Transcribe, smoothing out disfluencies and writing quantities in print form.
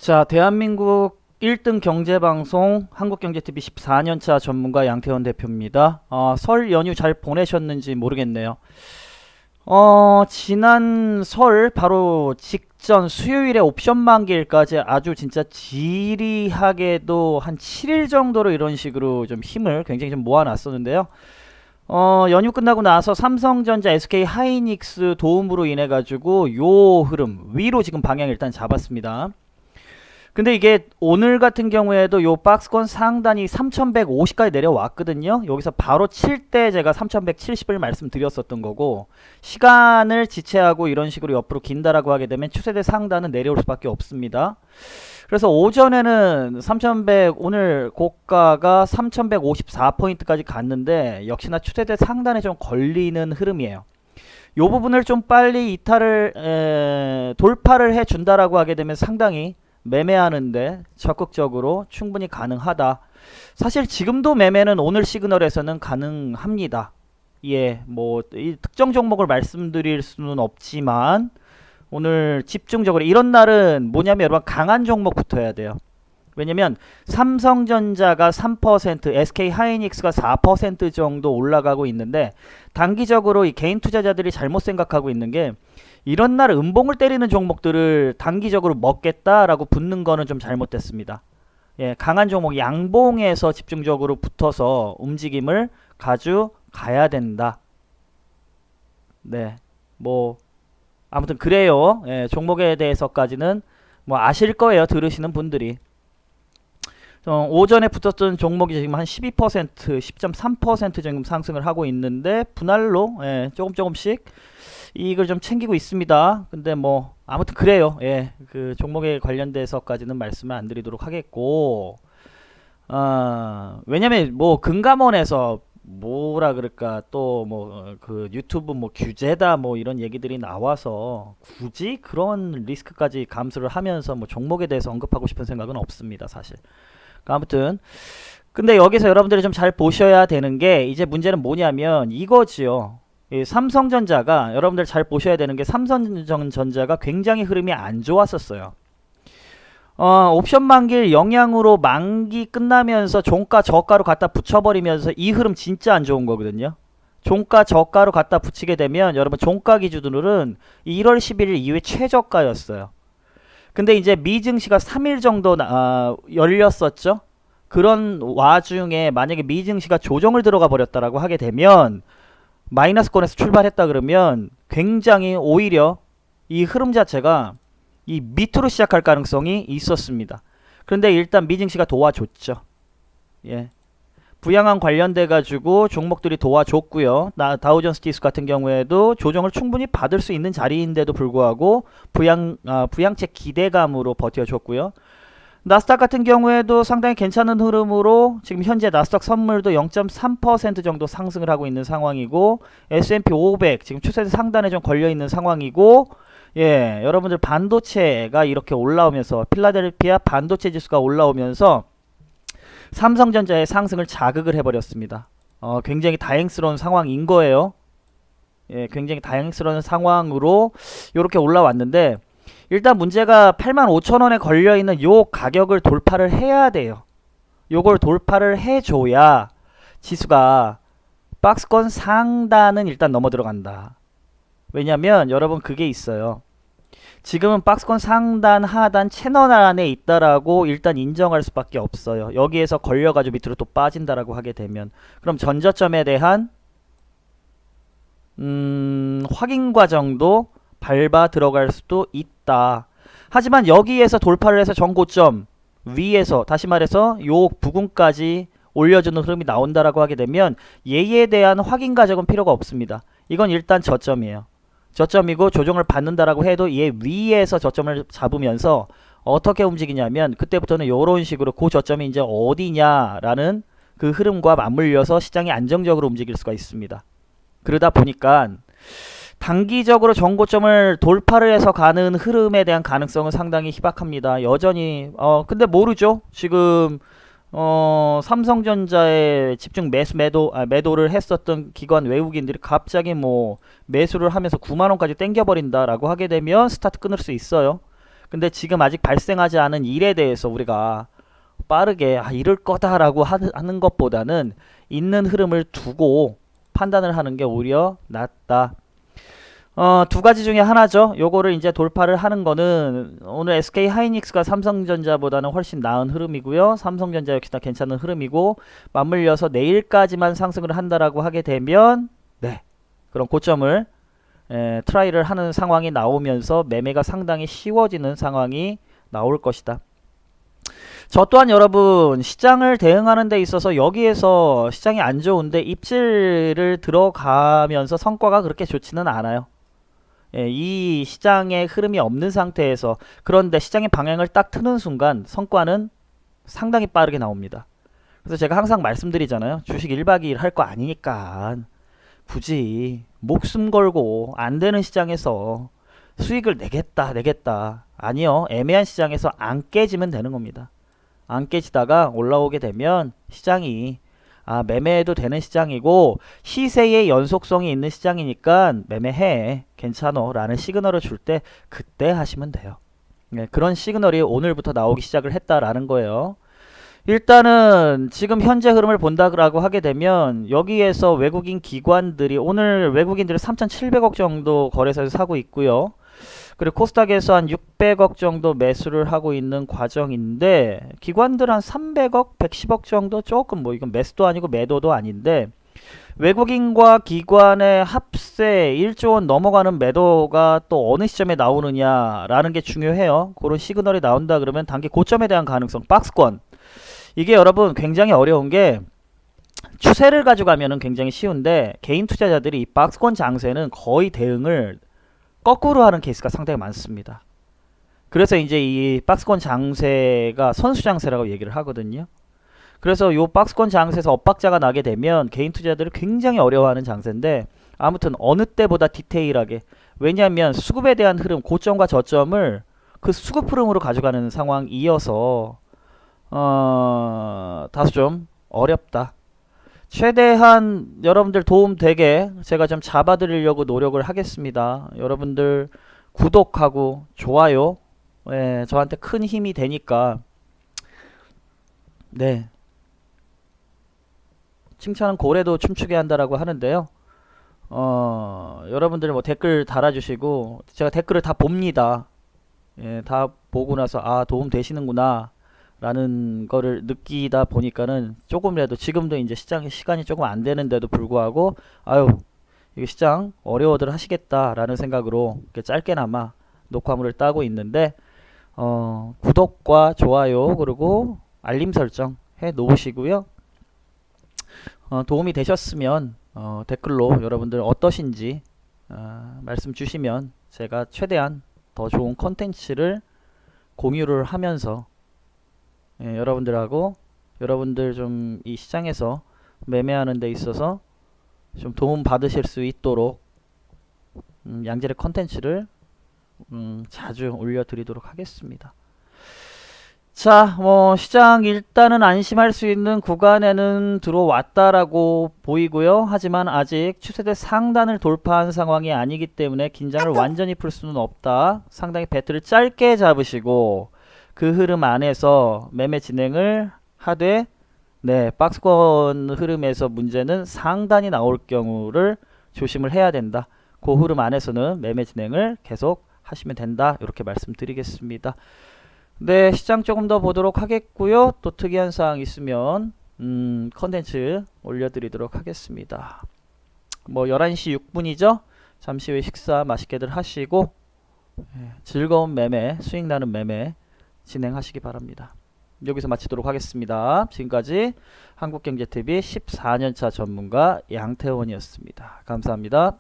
자, 대한민국 1등 경제방송 한국경제TV 14년차 전문가 양태원 대표입니다. 설 연휴 잘 보내셨는지 모르겠네요. 지난 설 바로 직전 수요일에 옵션 만기일까지 아주 진짜 지리하게도 한 7일 정도로 이런 식으로 좀 힘을 굉장히 좀 모아놨었는데요. 연휴 끝나고 나서 삼성전자, SK 하이닉스 도움으로 인해 가지고 요 흐름 위로 지금 방향 일단 잡았습니다. 근데 이게 오늘 같은 경우에도 요 박스권 상단이 3150까지 내려왔거든요. 여기서 바로 칠 때 제가 3170을 말씀드렸었던 거고, 시간을 지체하고 이런 식으로 옆으로 긴다라고 하게 되면 추세대 상단은 내려올 수밖에 없습니다. 그래서 오전에는 3100, 오늘 고가가 3154포인트까지 갔는데 역시나 추세대 상단에 좀 걸리는 흐름이에요. 요 부분을 좀 빨리 이탈을 돌파를 해 준다라고 하게 되면 상당히 매매하는데 적극적으로 충분히 가능하다. 사실 지금도 매매는 오늘 시그널에서는 가능합니다. 예, 뭐 이 특정 종목을 말씀드릴 수는 없지만 오늘 집중적으로 이런 날은 뭐냐면 여러분 강한 종목부터 해야 돼요. 왜냐면 삼성전자가 3%, SK 하이닉스가 4% 정도 올라가고 있는데 단기적으로 이 개인 투자자들이 잘못 생각하고 있는 게 이런 날 음봉을 때리는 종목들을 단기적으로 먹겠다라고 붙는 거는 좀 잘못됐습니다. 예, 강한 종목 양봉에서 집중적으로 붙어서 움직임을 가져가야 된다. 네, 뭐 아무튼 그래요. 예, 종목에 대해서까지는 뭐 아실 거예요. 들으시는 분들이. 오전에 붙었던 종목이 지금 한 12%, 10.3% 정도 상승을 하고 있는데 분할로 조금씩 이익을 좀 챙기고 있습니다. 근데 뭐 아무튼 그래요. 예, 그 종목에 관련돼서까지는 말씀을 안 드리도록 하겠고, 왜냐면 뭐 금감원에서 뭐라 그럴까 또 뭐 그 유튜브 뭐 규제다 뭐 이런 얘기들이 나와서 굳이 그런 리스크까지 감수를 하면서 뭐 종목에 대해서 언급하고 싶은 생각은 없습니다, 사실. 아무튼 근데 여기서 여러분들이 좀 잘 보셔야 되는 게 이제 문제는 뭐냐면 이거지요. 이 삼성전자가 여러분들 잘 보셔야 되는 게 삼성전자가 굉장히 흐름이 안 좋았었어요. 옵션 만기일 영향으로 만기 끝나면서 종가 저가로 갖다 붙여버리면서 이 흐름 진짜 안 좋은 거거든요. 종가 저가로 갖다 붙이게 되면 여러분 종가 기준으로는 1월 11일 이후에 최저가였어요. 근데 이제 미증시가 3일 정도 열렸었죠. 그런 와중에 만약에 미증시가 조정을 들어가 버렸다라고 하게 되면 마이너스권에서 출발했다 그러면 굉장히 오히려 이 흐름 자체가 이 밑으로 시작할 가능성이 있었습니다. 그런데 일단 미증시가 도와줬죠. 예. 부양한 관련돼 가지고 종목들이 도와줬고요. 다우존스 지수 같은 경우에도 조정을 충분히 받을 수 있는 자리인데도 불구하고 부양책 기대감으로 버텨줬고요. 나스닥 같은 경우에도 상당히 괜찮은 흐름으로 지금 현재 나스닥 선물도 0.3% 정도 상승을 하고 있는 상황이고, S&P 500 지금 추세대 상단에 좀 걸려 있는 상황이고, 예, 여러분들 반도체가 이렇게 올라오면서 필라델피아 반도체 지수가 올라오면서 삼성전자의 상승을 자극을 해버렸습니다. 굉장히 다행스러운 상황인 거예요. 예, 굉장히 다행스러운 상황으로 이렇게 올라왔는데 일단 문제가 85,000원에 걸려있는 요 가격을 돌파를 해야 돼요. 요걸 돌파를 해줘야 지수가 박스권 상단은 일단 넘어 들어간다. 왜냐면 여러분 그게 있어요. 지금은 박스권 상단 하단 채널 안에 있다라고 일단 인정할 수밖에 없어요. 여기에서 걸려가지고 밑으로 또 빠진다라고 하게 되면 그럼 전저점에 대한 확인 과정도 밟아 들어갈 수도 있다. 하지만 여기에서 돌파를 해서 전고점 위에서 다시 말해서 요 부근까지 올려주는 흐름이 나온다라고 하게 되면 얘에 대한 확인 과정은 필요가 없습니다. 이건 일단 저점이에요. 저점이고 조정을 받는다라고 해도 얘 위에서 저점을 잡으면서 어떻게 움직이냐면 그때부터는 이런 식으로 그 저점이 이제 어디냐라는 그 흐름과 맞물려서 시장이 안정적으로 움직일 수가 있습니다. 그러다 보니까 단기적으로 전고점을 돌파를 해서 가는 흐름에 대한 가능성은 상당히 희박합니다. 여전히 근데 모르죠. 지금 삼성전자에 집중 매도를 했었던 기관 외국인들이 갑자기 뭐 매수를 하면서 9만원까지 땡겨버린다라고 하게 되면 스타트 끊을 수 있어요. 근데 지금 아직 발생하지 않은 일에 대해서 우리가 빠르게 이럴 거다라고 하는 것보다는 있는 흐름을 두고 판단을 하는 게 오히려 낫다. 두 가지 중에 하나죠. 요거를 이제 돌파를 하는 거는 오늘 SK 하이닉스가 삼성전자보다는 훨씬 나은 흐름이고요. 삼성전자 역시나 괜찮은 흐름이고, 맞물려서 내일까지만 상승을 한다라고 하게 되면 네, 그런 고점을 트라이를 하는 상황이 나오면서 매매가 상당히 쉬워지는 상황이 나올 것이다. 저 또한 여러분, 시장을 대응하는 데 있어서 여기에서 시장이 안 좋은데 입질을 들어가면서 성과가 그렇게 좋지는 않아요. 이 시장의 흐름이 없는 상태에서, 그런데 시장의 방향을 딱 트는 순간 성과는 상당히 빠르게 나옵니다. 그래서 제가 항상 말씀드리잖아요. 주식 1박 2일 할 거 아니니까 굳이 목숨 걸고 안 되는 시장에서 수익을 내겠다. 아니요. 애매한 시장에서 안 깨지면 되는 겁니다. 안 깨지다가 올라오게 되면 시장이 매매해도 되는 시장이고 시세의 연속성이 있는 시장이니까 매매해 괜찮어 라는 시그널을 줄 때 그때 하시면 돼요. 그런 시그널이 오늘부터 나오기 시작을 했다라는 거예요. 일단은 지금 현재 흐름을 본다라고 하게 되면 여기에서 외국인 기관들이 오늘 외국인들이 3,700억 정도 거래소에서 사고 있고요. 그리고 코스닥에서 한 600억 정도 매수를 하고 있는 과정인데, 기관들 한 300억, 110억 정도, 조금 뭐 이건 매수도 아니고 매도도 아닌데, 외국인과 기관의 합세 1조 원 넘어가는 매도가 또 어느 시점에 나오느냐라는 게 중요해요. 그런 시그널이 나온다 그러면 단기 고점에 대한 가능성, 박스권. 이게 여러분 굉장히 어려운 게, 추세를 가져가면은 굉장히 쉬운데 개인 투자자들이 이 박스권 장세는 거의 대응을 거꾸로 하는 케이스가 상당히 많습니다. 그래서 이제 이 박스권 장세가 선수 장세라고 얘기를 하거든요. 그래서 요 박스권 장세에서 엇박자가 나게 되면 개인 투자자들이 굉장히 어려워하는 장세인데, 아무튼 어느 때보다 디테일하게, 왜냐하면 수급에 대한 흐름, 고점과 저점을 그 수급 흐름으로 가져가는 상황이어서 다소 좀 어렵다. 최대한 여러분들 도움 되게 제가 좀 잡아드리려고 노력을 하겠습니다. 여러분들 구독하고 좋아요, 저한테 큰 힘이 되니까. 네, 칭찬은 고래도 춤추게 한다라고 하는데요. 여러분들 뭐 댓글 달아주시고 제가 댓글을 다 봅니다. 다 보고 나서 도움 되시는구나 라는 거를 느끼다 보니까는 조금이라도, 지금도 이제 시간이 조금 안 되는데도 불구하고 이게 시장 어려워들 하시겠다 라는 생각으로 이렇게 짧게나마 녹화물을 따고 있는데, 구독과 좋아요 그리고 알림 설정 해 놓으시고요. 도움이 되셨으면 댓글로 여러분들 어떠신지 말씀 주시면 제가 최대한 더 좋은 컨텐츠를 공유를 하면서 여러분들하고, 여러분들 좀 이 시장에서 매매하는 데 있어서 좀 도움 받으실 수 있도록 양질의 컨텐츠를 자주 올려드리도록 하겠습니다. 자, 시장 일단은 안심할 수 있는 구간에는 들어왔다라고 보이고요. 하지만 아직 추세대 상단을 돌파한 상황이 아니기 때문에 긴장을 완전히 풀 수는 없다. 상당히 배트를 짧게 잡으시고 그 흐름 안에서 매매 진행을 하되, 박스권 흐름에서 문제는 상단이 나올 경우를 조심을 해야 된다. 그 흐름 안에서는 매매 진행을 계속 하시면 된다. 이렇게 말씀드리겠습니다. 네, 시장 조금 더 보도록 하겠고요. 또 특이한 사항 있으면 컨텐츠 올려드리도록 하겠습니다. 11시 6분이죠. 잠시 후에 식사 맛있게들 하시고 즐거운 매매, 수익 나는 매매 진행하시기 바랍니다. 여기서 마치도록 하겠습니다. 지금까지 한국경제TV 14년차 전문가 양태원이었습니다. 감사합니다.